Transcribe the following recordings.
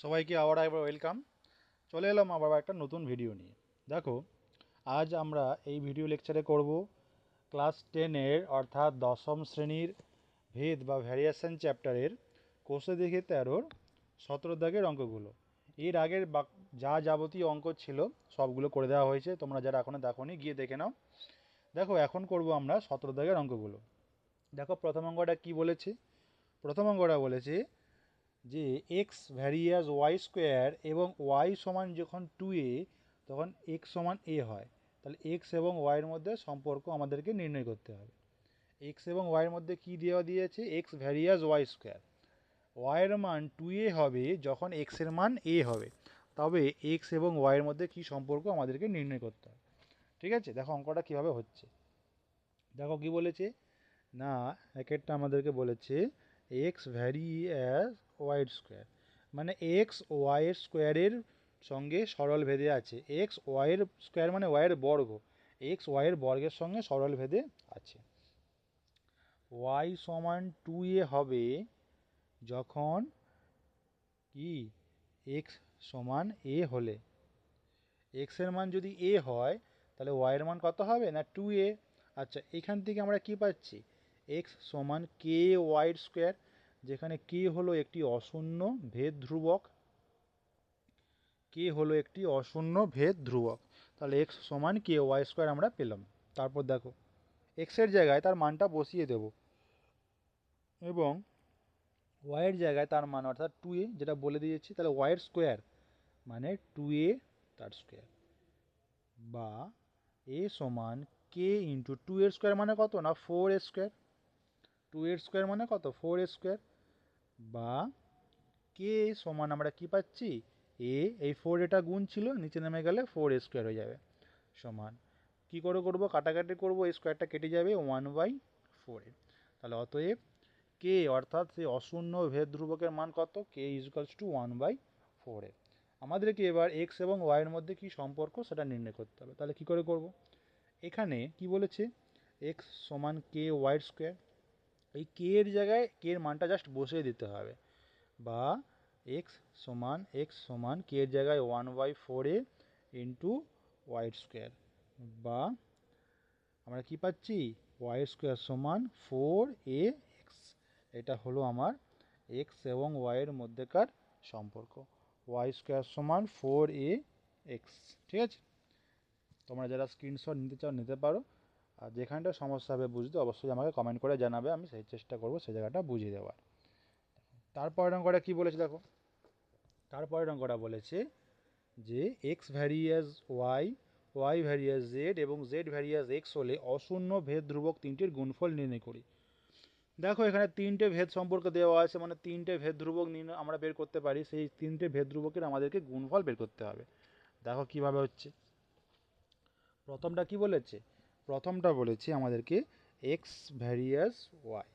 সবাইকে আবার একবার ওয়েলকাম। চলে এলাম আবার একটা নতুন ভিডিও নিয়ে। দেখো, আজ আমরা এই ভিডিও লেকচারে করব ক্লাস 10-এর অর্থাৎ দশম শ্রেণীর ভেদ বা ভ্যারিয়েশন চ্যাপ্টারের কোষে দেখে 13-র 17 দাগের অঙ্কগুলো। এর আগের যা যাবতীয় অঙ্ক ছিল সবগুলো করে দেওয়া হয়েছে, তোমরা যারা এখনও দেখোনি গিয়ে দেখে নাও। দেখো, এখন করব আমরা 17 দাগের অঙ্কগুলো। দেখো, প্রথম অঙ্কটা কি বলেছে। প্রথম অঙ্কটা বলেছে যে এক্স ভ্যারিয়াস ওয়াই স্কোয়ার এবং ওয়াই সমান যখন 2a তখন এক্স সমান এ হয়। তাহলে এক্স এবং ওয়াইয়ের মধ্যে সম্পর্ক আমাদেরকে নির্ণয় করতে হবে। এক্স এবং ওয়াইয়ের মধ্যে কী দেওয়া দিয়েছে? X varies y square. ওয়াইয়ের মান 2a হবে যখন এক্সের মান এ হবে, তবে এক্স এবং ওয়াইয়ের মধ্যে কী সম্পর্ক আমাদেরকে নির্ণয় করতে হবে। ঠিক আছে, দেখো অঙ্কটা কীভাবে হচ্ছে। দেখো কি বলেছে না, একেরটা আমাদেরকে বলেছে এক্স ভ্যারিয়াস ওয়াই স্কোয়ার, মানে এক্স ওয়াইয়ের স্কোয়ারের সঙ্গে সরল ভেদে আছে। এক্স ওয়াইয়ের স্কোয়ার মানে ওয়াইয়ের বর্গ, এক্স ওয়াইয়ের বর্গের সঙ্গে সরল ভেদে আছে। ওয়াই সমান 2a হবে যখন কি এক্স সমান এ হলে। এক্সের মান যদি এ হয় তাহলে ওয়াইয়ের মান কত হবে না 2a। আচ্ছা, এখান থেকে আমরা কি পাচ্ছি? এক্স সমান কে ওয়াইয়ের স্কোয়ার, যেখানে কে হলো একটি অশূন্য ভেদ ধ্রুবক। কে হলো একটি অশূন্য ভেদ ধ্রুবক, তাহলে এক্স সমান কে ওয়াই স্কোয়ার আমরা পেলাম। তারপর দেখো, এক্সের জায়গায় তার মানটা বসিয়ে দেব এবং ওয়াইয়ের জায়গায় তার মান অর্থাৎ 2a যেটা বলে দিয়েছি, তাহলে ওয়াইয়ের স্কোয়ার মানে 2a তার স্কোয়ার, বা এ সমান কে ইন্টু 2 এর স্কোয়ার মানে কত না 4 স্কোয়ার। 2 এর স্কোয়ার মানে কত 4 স্কোয়ার, বা কে সমান আমরা কি পাচ্ছি এ, এই 4 এটা গুণ ছিল নিচে নেমে গেলে 4 স্কোয়ার হয়ে যাবে, সমান কি করে করবো কাটাকাটি করবো, এই স্কোয়ারটা কেটে যাবে 1/4। তাহলে অতএব কে অর্থাৎ সেই অশূন্য ভেদ ধ্রুবকের মান কত, কে ইজুকালস টু 1/4। আমাদেরকে এবার এক্স এবং ওয়াইয়ের মধ্যে কি সম্পর্ক সেটা নির্ণয় করতে হবে। তাহলে কি করে করব? এখানে কি বলেছে এক্স সমান কে ওয়াই স্কোয়ার, এই কে এর জায়গায় কে এর মানটা জাস্ট বসিয়ে দিতে হবে, বা এক্স সমান কে এর জায়গায় 1/4 ইন্টু ওয়াই স্কোয়ার, বা আমরা কি পাচ্ছি ওয়াই স্কোয়ার সমান 4ax। এটা হলো আমার এক্স এবং ওয়াইয়ের মধ্যেকার সম্পর্ক, ওয়াই স্কোয়ার সমান 4ax। ঠিক আছে, তোমরা যারা স্ক্রিনশট নিতে চাও নিতে পারো, আর যেখানটা সমস্যা হবে বুঝতে অবশ্যই আমাকে কমেন্ট করে জানাবে, আমি সেই চেষ্টা করবো সেই জায়গাটা বুঝিয়ে দেওয়ার। তারপরের অঙ্কটা কি বলেছে দেখো, তারপরের অঙ্কটা বলেছে যে x varies y, y varies z এবং জেড ভ্যারিয়াস এক্স হলে অশূন্য ভেদ ধ্রুবক তিনটির গুণফল নির্ণয় করি। দেখো, এখানে তিনটে ভেদ সম্পর্ক দেওয়া আছে, মানে তিনটে ভেদ ধ্রুবক নির্ণয় আমরা বের করতে পারি, সেই তিনটে ভেদ ধ্রুবকের আমাদেরকে গুণফল বের করতে হবে। দেখো কিভাবে হচ্ছে। প্রথমটা কি বলেছে? প্রথমটা বলেছে আমাদেরকে x varies y,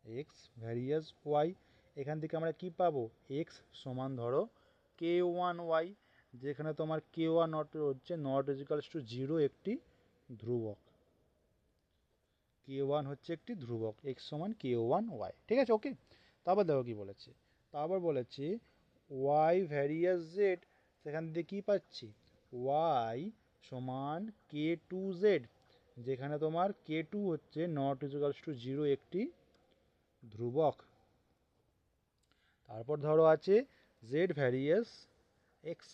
x varies y. এখান থেকে আমরা কি পাবো? এক্স সমান ধরো কে ওয়ান ওয়াই, যেখানে তোমার কে ওয়ান নট হচ্ছে নট ইজিক্যালস টু জিরো, একটি ধ্রুবক। কে ওয়ান হচ্ছে একটি ধ্রুবক, এক্স সমান কে ওয়ান ওয়াই। ঠিক আছে, ওকে। তারপর দেখো কি বলেছে, তারপর বলেছে ওয়াই ভ্যারিয়াস জেড, সেখান থেকে কী পাচ্ছি ওয়াই সমান কে টু জেড, যেখানে তোমার কে টু হচ্ছে নট ইজিক্যালস টু জিরো, একটি ধ্রুবক। তারপর ধরো আছে জেড ভ্যারিয়াস এক্স,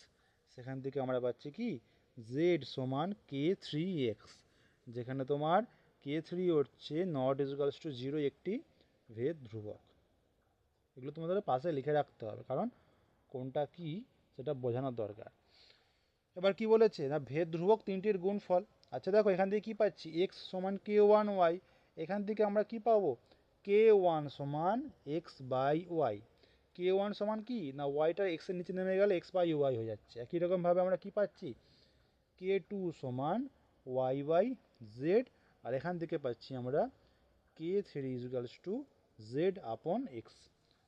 সেখান থেকে আমরা পাচ্ছি কি জেড সমান কে থ্রি এক্স, যেখানে তোমার কে থ্রি হচ্ছে নট ইজিক্যালস টু জিরো, একটি ভেদ ধ্রুবক। এগুলো তোমাদের পাশে লিখে রাখতে হবে, কারণ কোনটা কি সেটা বোঝানোর দরকার। এবার কি বলেছে না ভেদ ধ্রুবক তিনটির গুণফল। আচ্ছা দেখো, এখান থেকে কি পাচ্ছি এক্স সমান কে ওয়ান ওয়াই, এখান থেকে আমরা কি পাবো কে ওয়ান সমান x by y. K one সমান কি না ওয়াইটা এক্সের নিচে নেমে গেলে এক্স বাই ওয়াই হয়ে যাচ্ছে। একই রকমভাবে আমরা কি পাচ্ছি কে টু সমান ওয়াই বাই জেড, আর এখান থেকে পাচ্ছি আমরা কে থ্রি ইজিক্যালস টু জেড আপন এক্স।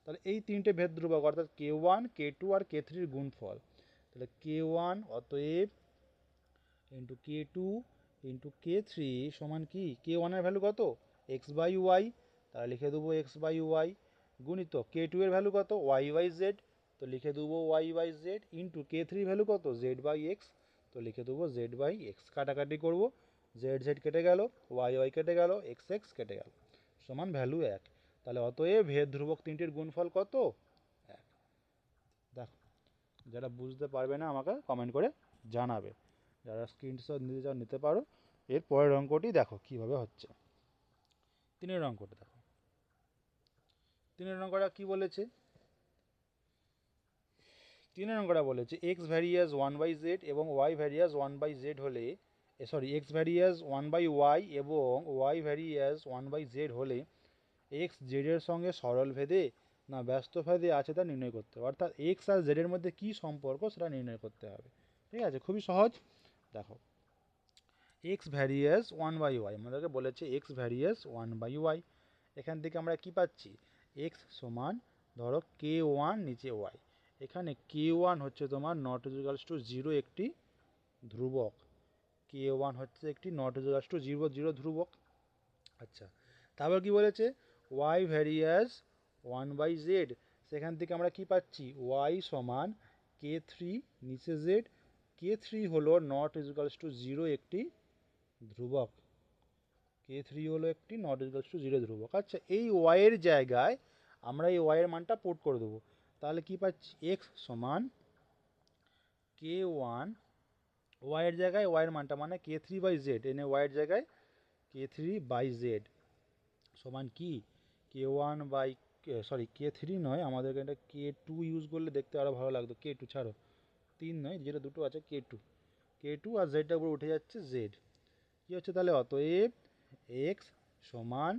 তাহলে এই তিনটে ভেদ ধ্রুবক অর্থাৎ কে ওয়ান কে টু আর কে থ্রির গুণফল, তাহলে কে ওয়ান অতএব into k two into k three সমান কি কে ওয়ানের ভ্যালু কত এক্স বাই ওয়াই, তাহলে লিখে দেবো এক্স বাই ওয়াই গুণিতক কে টু এর ভ্যালু কত ওয়াই বাই জেড, তো লিখে দেবো y by z, into k three value কত জেড বাই এক্স, তো লিখে দেবো জেড বাই এক্স। কাটাকাটি করবো, জেড জেড কেটে গেল, ওয়াই ওয়াই কেটে গেল, এক্স এক্স কেটে গেল, সমান ভ্যালু এক। তাহলে অতএব ভেদ ধ্রুবক তিনটির গুণফল কত এক। দেখো, যারা বুঝতে পারবে না আমাকে কমেন্ট করে জানাবে, যারা স্ক্রিনশট নিতে চাও নিতে পারো। এর পরের অঙ্কটি দেখো কিভাবে হচ্ছে। তিনের অঙ্কটা দেখো, তিনের অঙ্কটা কি বলেছে, তিনের অঙ্কটা বলেছে x varies one by z এবং y varies one by z হলে, x varies one by y এবং y varies one by z হলে এক্স জেডের সঙ্গে সরল ভেদে না ব্যস্ত ভেদে আছে তা নির্ণয় করতে হবে। অর্থাৎ এক্স আর জেডের মধ্যে কী সম্পর্ক সেটা নির্ণয় করতে হবে। ঠিক আছে, খুবই সহজ। দেখো, x varies one by y আমাদেরকে বলেছে x varies one by y. এখান থেকে আমরা কি পাচ্ছি, এক্স সমান ধরো কে ওয়ান নিচে ওয়াই, এখানে কে ওয়ান হচ্ছে তোমার নট ইকুয়ালস টু জিরো একটি ধ্রুবক, কে ওয়ান হচ্ছে একটি not equals to zero zero ধ্রুবক। আচ্ছা, তারপর কি বলেছে y varies one by z, সেখান থেকে আমরা কি পাচ্ছি ওয়াই সমান কে থ্রি নিচে জেড, কে থ্রি হলো নট ইকুয়ালস টু জিরো একটি ধ্রুবক, কে থ্রি হলো একটি নট ইকুয়ালস টু জিরো ধ্রুবক। আচ্ছা, এই ওয়াইয়ের জায়গায় আমরা এই ওয়াইয়ের মানটা পুট করে দেবো, তাহলে কি পাচ্ছি এক্স সমান কে ওয়ান, ওয়াইয়ের জায়গায় ওয়াইয়ের মানটা মানে কে থ্রি বাই জেড, এনে ওয়াইয়ের জায়গায় কে থ্রি বাই জেড সমান কি k one by, sorry k three নয়, আমাদেরকে এটা কে টু ইউজ করলে দেখতে আরও ভালো লাগতো, কে টু ছাড়ো, তিন নয় যেটা দুটো আছে কে টু, কে টু আর জেডটা উপরে উঠে যাচ্ছে জেড। কী হচ্ছে তাহলে অতএব এক্স সমান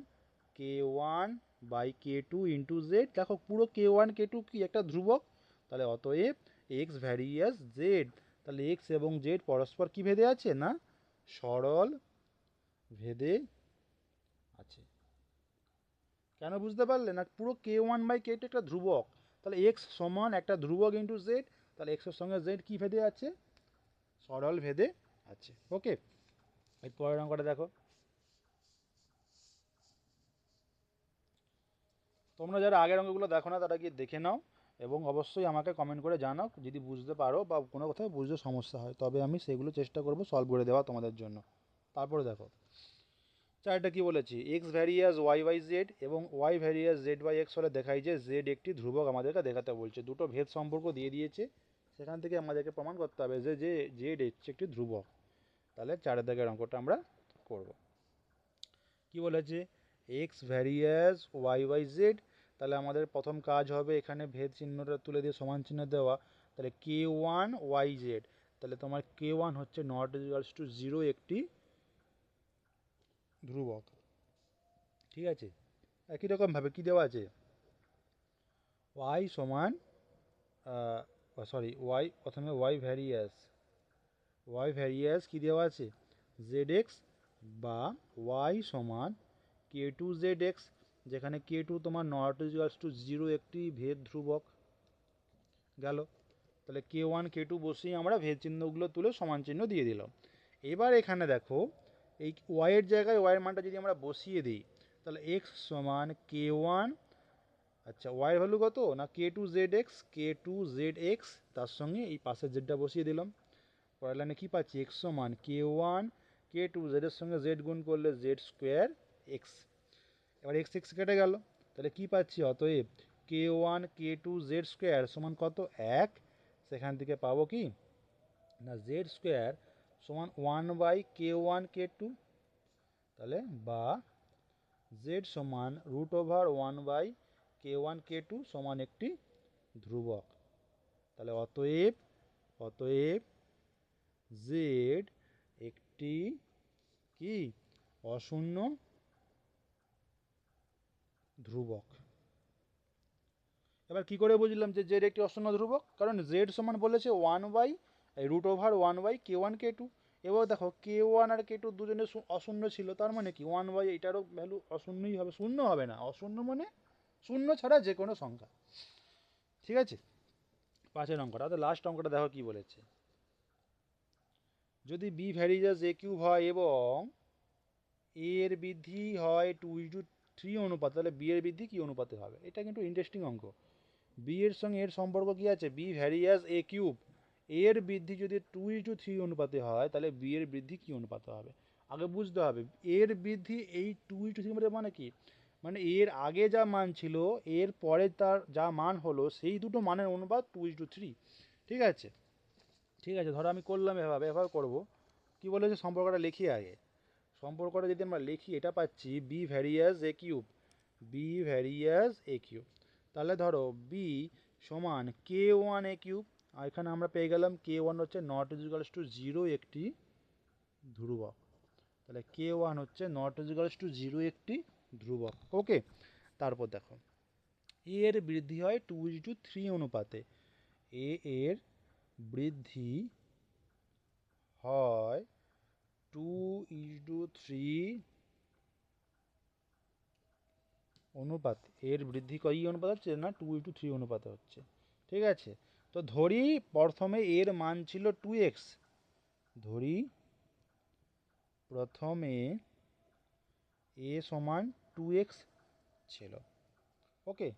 k one by k two into z. দেখো পুরো কে ওয়ান কে টু কি একটা ধ্রুবক, তাহলে অতএব এক্স ভ্যারিয়াস জেড, তাহলে এক্স এবং জেড পরস্পর কি ভেদে আছে না সরল ভেদে আছে। কেন বুঝতে পারলে না, পুরো কে ওয়ান বাই কে টু একটা ধ্রুবক, তাহলে এক্স সমান একটা ধ্রুবক ইন্টু জেড, তাহলে এক্সের সঙ্গে জেড কি ভেদে আছে সরল ভেদে আছে। ওকে, এর পরের অঙ্কটা দেখো, তোমরা যারা আগের অঙ্কগুলো দেখো না তারা গিয়ে দেখে নাও এবং অবশ্যই আমাকে কমেন্ট করে জানাও যদি বুঝতে পারো বা কোনো কোথাও বুঝতে সমস্যা হয়, তবে আমি সেগুলো চেষ্টা করব সলভ করে দেওয়া তোমাদের জন্য। তারপরে দেখো চারটা কি বলেছি x varies y by z এবং y varies z by x হলে দেখাই যে জেড একটি ধ্রুবক আমাদেরকে দেখাতে বলছে, দুটো ভেদ সম্পর্ক দিয়ে দিয়েছে, সেখান থেকে আমাদেরকে প্রমাণ করতে হবে যে যে জেড হচ্ছে একটি ধ্রুবক। তাহলে চারের দাগের অঙ্কটা আমরা করব। কি বলেছে x varies y by z, তাহলে আমাদের প্রথম কাজ হবে এখানে ভেদ চিহ্নটা তুলে দিয়ে সমান চিহ্ন দেওয়া, তাহলে কে ওয়ান ওয়াই জেড, তাহলে তোমার কে ওয়ান হচ্ছে নট ইকুয়ালস টু জিরো একটি ধ্রুবক। ঠিক আছে, একই রকমভাবে কী দেওয়া আছে ওয়াই সমান সরি ওয়াই প্রথমে ওয়াই ভ্যারিয়াস কী দেওয়া আছে জেড এক্স বা ওয়াই সমান কে টু জেড এক্স, যেখানে কে টু তোমার নট ইকুয়ালস টু জিরো একটি ভেদ ধ্রুবক গেল। তাহলে কে ওয়ান কে টু বসেই আমরা ভেদ চিহ্নগুলো তুলে সমান চিহ্ন দিয়ে দিলাম। এবার এখানে দেখো এই ওয়াইয়ের জায়গায় ওয়াইয়ের মানটা যদি আমরা বসিয়ে দিই, তাহলে এক্স সমান কে ওয়ান, আচ্ছা ওয়াইয়ের ভ্যালু কত না কে টু জেড এক্স, তার সঙ্গে এই পাশের জেডটা বসিয়ে দিলাম। পরের লাইনে কী পাচ্ছি এক্স সমান কে ওয়ান কে টু জেডের সঙ্গে জেড গুণ করলে জেড স্কোয়ার এক্স, এবার এক্স এক্স কেটে গেল, তাহলে কি পাচ্ছি অতএব k one k two z square সমান কত এক, সেখান থেকে পাবো কি না জেড স্কোয়ার সমান one by k one k two, তাহলে বা জেড সমান root over one by k one k two সমান একটি ধ্রুবক। তাহলে অতএব অতএব জেড একটি কি অশূন্য ধ্রুবক। এবার কি করে বুঝলাম যে জেড একটি অশূন্য ধ্রুবক, কারণ জেড সমান বলেছে one by root over one by k one k two. এবার দেখো কে ওয়ান আর কে টু দুজনে অশূন্য ছিল, তার মানে কি ওয়ান বাই এটারও ভ্যালু অশূন্যই হবে, শূন্য হবে না, অশূন্য মানে শূন্য ছাড়া যে কোনো সংখ্যা। ঠিক আছে, পাঁচের অঙ্কটা, তো লাস্ট অঙ্কটা দেখো কি বলেছে, যদি বি ভ্যারিয়াস এ কিউব হয় এবং এর বৃদ্ধি হয় টু ইন্টু থ্রি অনুপাত, তাহলে বি এর বৃদ্ধি কী অনুপাতে হবে? এটা কিন্তু ইন্টারেস্টিং অঙ্ক। বি এর সঙ্গে এর সম্পর্ক কী আছে? B vary as a cube. এর বৃদ্ধি যদি 2:3 অনুপাতে হয় তাহলে বি এর বৃদ্ধি কী অনুপাতে হবে? আগে বুঝতে হবে এর বৃদ্ধি এই 2:3 অনুপাতে মানে কি, মানে এর আগে যা মান ছিল এর পরে তার যা মান হলো সেই দুটো মানের অনুপাত 2:3। ঠিক আছে, ঠিক আছে, ধরো আমি করলাম এভাবে এভাবে করবো। কী বলেছে সম্পর্কটা লিখি আগে। সম্পর্কটা যদি আমরা লিখি এটা পাচ্ছি বি ভ্যারিয়াস এ কিউব, বি ভ্যারিয়াস এ কিউব। তাহলে ধরো বি সমান কে ওয়ান এ কিউব, আর এখানে আমরা পেয়ে গেলাম কে ওয়ান হচ্ছে নট ইজিক্যালস টু জিরো একটি ধ্রুবক। তাহলে কে ওয়ান হচ্ছে নট ইজিক্যালস টু জিরো একটি ধ্রুবক। ওকে, তারপর দেখো এর বৃদ্ধি হয় 2:3 অনুপাতে। এর বৃদ্ধি হয় 2:3 অনুপাত। এর বৃদ্ধি কী অনুপাত হচ্ছে না 2:3 অনুপাতে হচ্ছে। ঠিক আছে, তো ধরি প্রথমে এর মান ছিল 2x, ধরি প্রথমে এ সমান 2x ছিল। ওকে,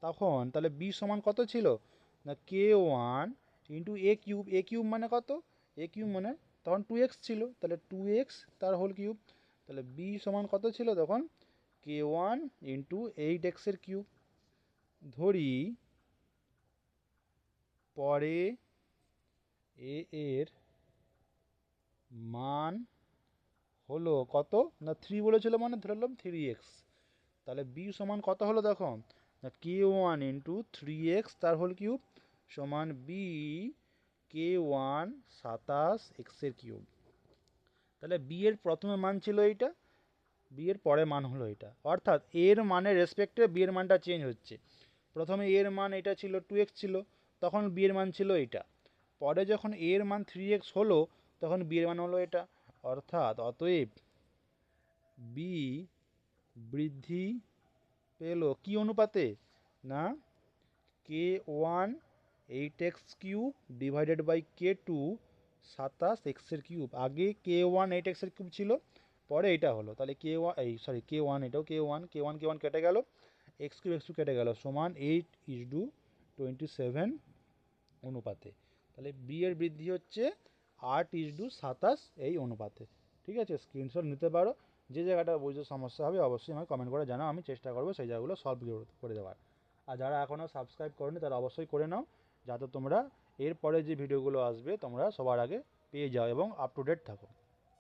তখন তাহলে বি সমান কত ছিল না কে ওয়ান ইন্টু এ কিউব। এ কিউব মানে কত? এ কিউব মানে তখন 2x ছিল, তাহলে 2x তার হোল কিউব। তাহলে বি সমান কত ছিল তখন? কে ওয়ান ইন্টু 8x কিউব। ধরি পরে এর মান হলো কত না 3 বলেছিল, মানে ধরলাম 3x। তাহলে বি সমান কত হলো তখন না কে ওয়ান ইন্টু 3x তার হোল কিউব সমান বি কে ওয়ান 27x কিউব। তাহলে বি এর প্রথমে মান ছিল এইটা, বি এর পরে মান হলো এটা, অর্থাৎ এর মানের রেসপেক্টে বি এর মানটা চেঞ্জ হচ্ছে। প্রথমে এর মান এটা ছিল 2x ছিল, তখন বি এর মান ছিল এটা। পরে যখন এর মান 3x হলো তখন বি এর মান হলো এটা। অর্থাৎ অতএব বি বৃদ্ধি পেল কি অনুপাতে না k one 8x cube divided by k two 27x cube. আগে কে ওয়ান 8x কিউব ছিল, পরে এটা হলো। তাহলে কে ওয়ান কে ওয়ান, এটাও কে ওয়ান কেটে গেল, x কিউব কেটে গেল সমান 8:27 অনুপাতে। তাহলে বি এর বৃদ্ধি হচ্ছে 8:27 এই অনুপাতে। ঠিক আছে, স্ক্রিনশট নিতে পারো। যে জায়গাটা বুঝতে সমস্যা হবে অবশ্যই আমাকে কমেন্ট করে জানাও, আমি চেষ্টা করবো সেই জায়গাগুলো সলভ করে দেওয়ার। আর যারা এখনও সাবস্ক্রাইব করোনি তারা অবশ্যই করে নাও, যাতে তোমরা এরপরে যে ভিডিওগুলো আসবে তোমরা সবার আগে পেয়ে যাও এবং আপ টু ডেট থাকো।